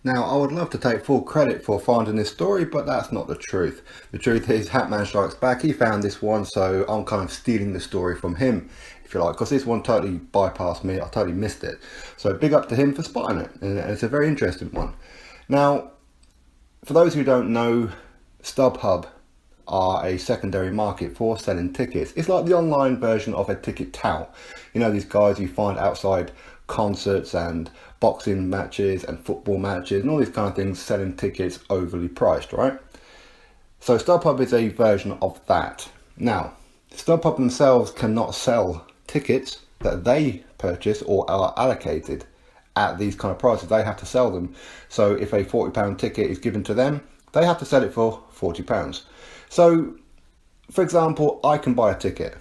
Now, I would love to take full credit for finding this story, but that's not the truth. The truth is, Hatman Strikes Back, he found this one, so I'm kind of stealing the story from him, if you like, because this one totally bypassed me. I totally missed it. So big up to him for spotting it, and it's a very interesting one. Now, for those who don't know, Stubhub are a secondary market for selling tickets. It's like the online version of a ticket tout. You know, these guys you find outside concerts and boxing matches and football matches and all these kind of things, selling tickets overly priced, right? So Stubhub is a version of that. Now, Stubhub themselves cannot sell tickets that they purchase or are allocated at these kind of prices. They have to sell them. So if a £40 ticket is given to them, they have to sell it for £40. So, for example, I can buy a ticket,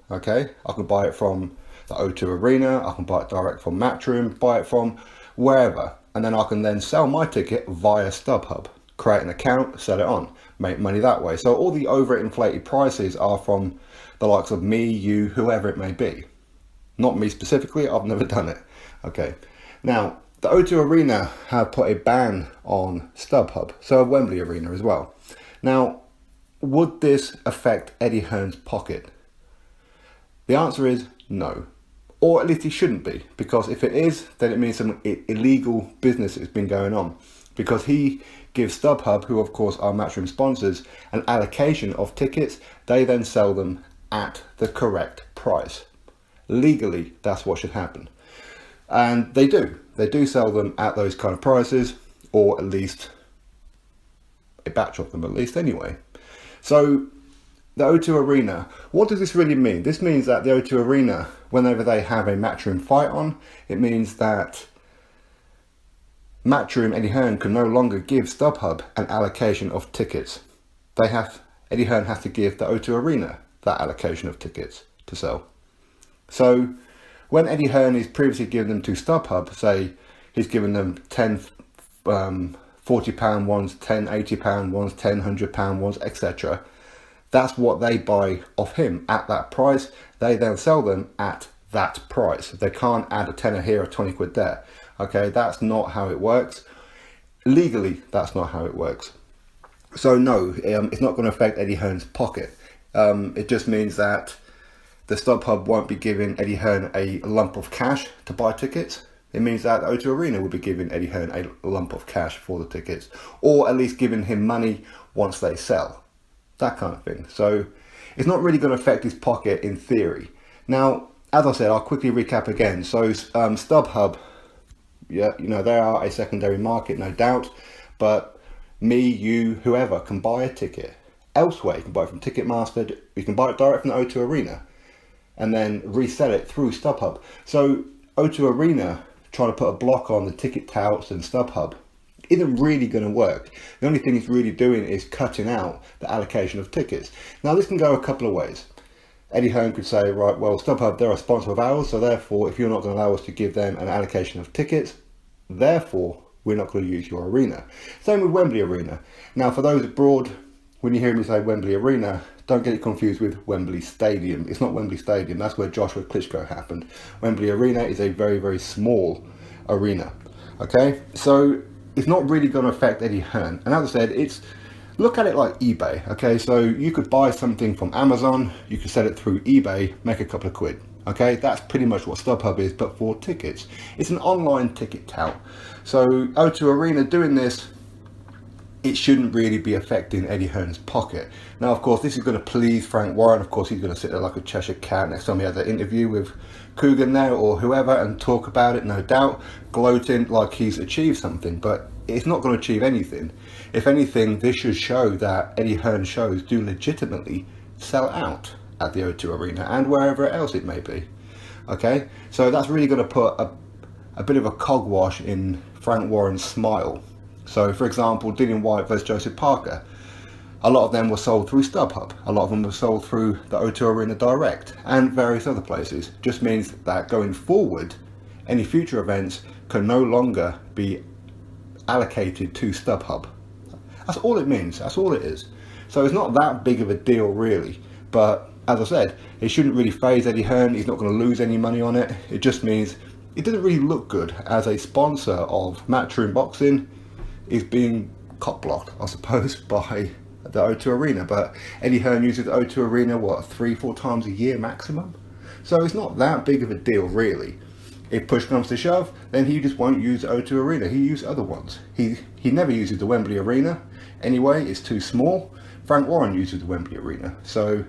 okay? I can buy it from the O2 Arena, I can buy it direct from Matchroom, buy it from wherever, and then I can then sell my ticket via Stubhub, create an account, sell it on, make money that way. So all the overinflated prices are from the likes of me, you, whoever it may be. Not me specifically, I've never done it. Okay, now the O2 Arena have put a ban on Stubhub, so have Wembley Arena as well. Now, would this affect Eddie Hearn's pocket? The answer is no. Or at least it shouldn't be, because if it is, then it means some illegal business has been going on. Because he gives Stubhub, who of course are Matchroom sponsors, an allocation of tickets. They then sell them at the correct price. Legally, that's what should happen. And they do. They do sell them at those kind of prices, or at least a batch of them at least anyway. So the O2 Arena, what does this really mean? This means that the O2 Arena, whenever they have a Matchroom fight on, it means that Matchroom Eddie Hearn can no longer give Stubhub an allocation of tickets. Eddie Hearn has to give the O2 Arena that allocation of tickets to sell. So when Eddie Hearn is previously given them to Stubhub, say he's given them 10 £40 ones, 10 £80 ones, 10 £100 ones, etc. That's what they buy off him at that price. They then sell them at that price. They can't add a tenner here or 20 quid there. Okay, that's not how it works. Legally, that's not how it works. So no, it's not going to affect Eddie Hearn's pocket. It just means that the Stubhub won't be giving Eddie Hearn a lump of cash to buy tickets. It means that O2 Arena will be giving Eddie Hearn a lump of cash for the tickets, or at least giving him money once they sell. That kind of thing. So it's not really going to affect his pocket in theory. Now, as I said, I'll quickly recap again. So Stubhub, yeah, you know, they are a secondary market, no doubt, but me, you, whoever can buy a ticket elsewhere. You can buy it from Ticketmaster, you can buy it direct from the O2 Arena, and then resell it through Stubhub. So O2 Arena trying to put a block on the ticket touts and Stubhub isn't really going to work. The only thing it's really doing is cutting out the allocation of tickets. Now this can go a couple of ways. Eddie Hearn could say, right, well, Stubhub, they're a sponsor of ours, so therefore if you're not going to allow us to give them an allocation of tickets, therefore we're not going to use your arena. Same with Wembley Arena. Now for those abroad, when you hear me say Wembley Arena, don't get it confused with Wembley Stadium. It's not Wembley Stadium, that's where Joshua Klitschko happened. Wembley Arena is a very, very small arena. Okay, so it's not really going to affect Eddie Hearn. And as I said, look at it like eBay. Okay, so you could buy something from Amazon, you could sell it through eBay, make a couple of quid. Okay, that's pretty much what Stubhub is, but for tickets. It's an online ticket tout. So O2 Arena doing this, it shouldn't really be affecting Eddie Hearn's pocket. Now, of course, this is going to please Frank Warren. Of course, he's going to sit there like a Cheshire cat next time he has an interview with Coogan there or whoever and talk about it, no doubt, gloating like he's achieved something. But it's not going to achieve anything. If anything, this should show that Eddie Hearn shows do legitimately sell out at the O2 Arena and wherever else it may be. Okay, so that's really going to put a bit of a cogwash in Frank Warren's smile. So, for example, Dillian Whyte versus Joseph Parker, a lot of them were sold through Stubhub. A lot of them were sold through the O2 Arena Direct and various other places. Just means that going forward, any future events can no longer be allocated to Stubhub. That's all it means. That's all it is. So it's not that big of a deal, really. But as I said, it shouldn't really faze Eddie Hearn. He's not going to lose any money on it. It just means it doesn't really look good as a sponsor of Matchroom Boxing is being cock blocked, I suppose, by the O2 Arena. But Eddie Hearn uses the O2 Arena, what, 3-4 times a year maximum? So it's not that big of a deal, really. If push comes to shove, then he just won't use the O2 Arena. He uses other ones. He never uses the Wembley Arena. Anyway, it's too small. Frank Warren uses the Wembley Arena. So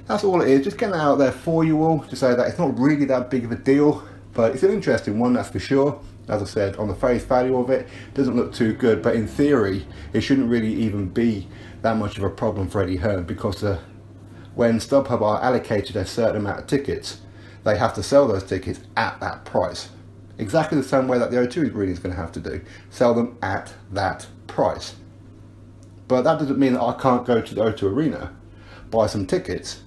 that's all it is. Just getting it out there for you all to say that it's not really that big of a deal, but it's an interesting one, that's for sure. As I said, on the face value of it, doesn't look too good, but in theory, it shouldn't really even be that much of a problem for Eddie Hearn, because when StubHub are allocated a certain amount of tickets, they have to sell those tickets at that price. Exactly the same way that the O2 Arena is going to have to do. Sell them at that price. But that doesn't mean that I can't go to the O2 Arena, buy some tickets.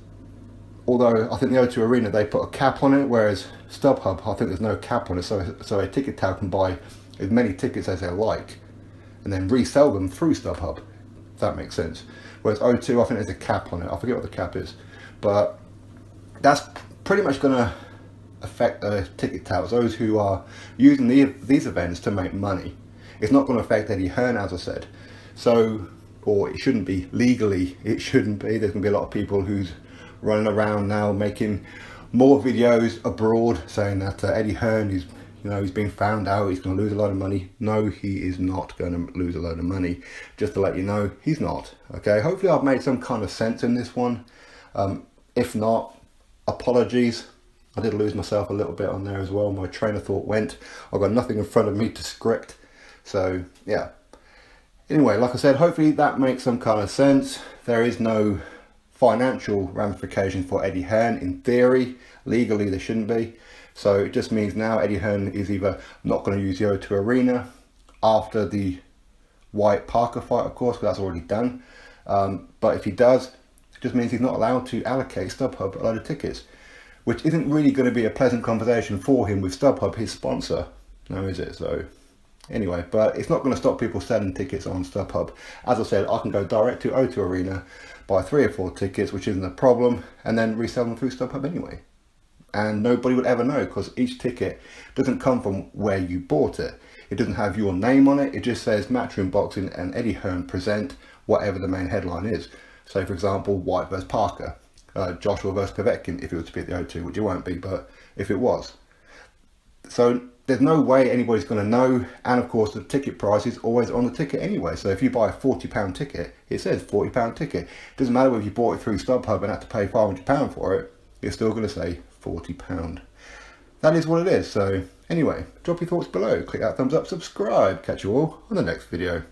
Although I think the O2 Arena, they put a cap on it, whereas StubHub, I think there's no cap on it, so a ticket tout can buy as many tickets as they like and then resell them through StubHub, if that makes sense. Whereas O2, I think there's a cap on it. I forget what the cap is. But that's pretty much going to affect the ticket touts, those who are using these events to make money. It's not going to affect Eddie Hearn, as I said. So, or it shouldn't be. Legally, it shouldn't be. There's going to be a lot of people who's running around now making more videos abroad saying that Eddie Hearn is, he's been found out, he's going to lose a lot of money. No, he is not going to lose a load of money. Just to let you know, he's not. Okay, hopefully I've made some kind of sense in this one. If not, apologies. I did lose myself a little bit on there as well. My train of thought went. I've got nothing in front of me to script. So, yeah. Anyway, like I said, hopefully that makes some kind of sense. There is no financial ramifications for Eddie Hearn in theory. Legally there shouldn't be. So it just means now Eddie Hearn is either not going to use the O2 Arena after the Wyatt Parker fight, of course, because that's already done. But if he does, it just means he's not allowed to allocate StubHub a load of tickets, which isn't really going to be a pleasant conversation for him with StubHub, his sponsor. No, is it? So anyway, but it's not going to stop people selling tickets on StubHub. As I said, I can go direct to O2 Arena, buy 3 or 4 tickets, which isn't a problem, and then resell them through StubHub anyway. And nobody would ever know, because each ticket doesn't come from where you bought it. It doesn't have your name on it. It just says Matchroom Boxing and Eddie Hearn present whatever the main headline is. So, for example, Wyatt vs Parker, Joshua vs Povetkin, if it was to be at the O2, which it won't be, but if it was. So there's no way anybody's going to know, and of course the ticket price is always on the ticket anyway. So if you buy a £40 ticket, it says £40 ticket. It doesn't matter whether you bought it through StubHub and had to pay £500 for it, it's still going to say £40. That is what it is. So anyway, drop your thoughts below, click that thumbs up, subscribe. Catch you all on the next video.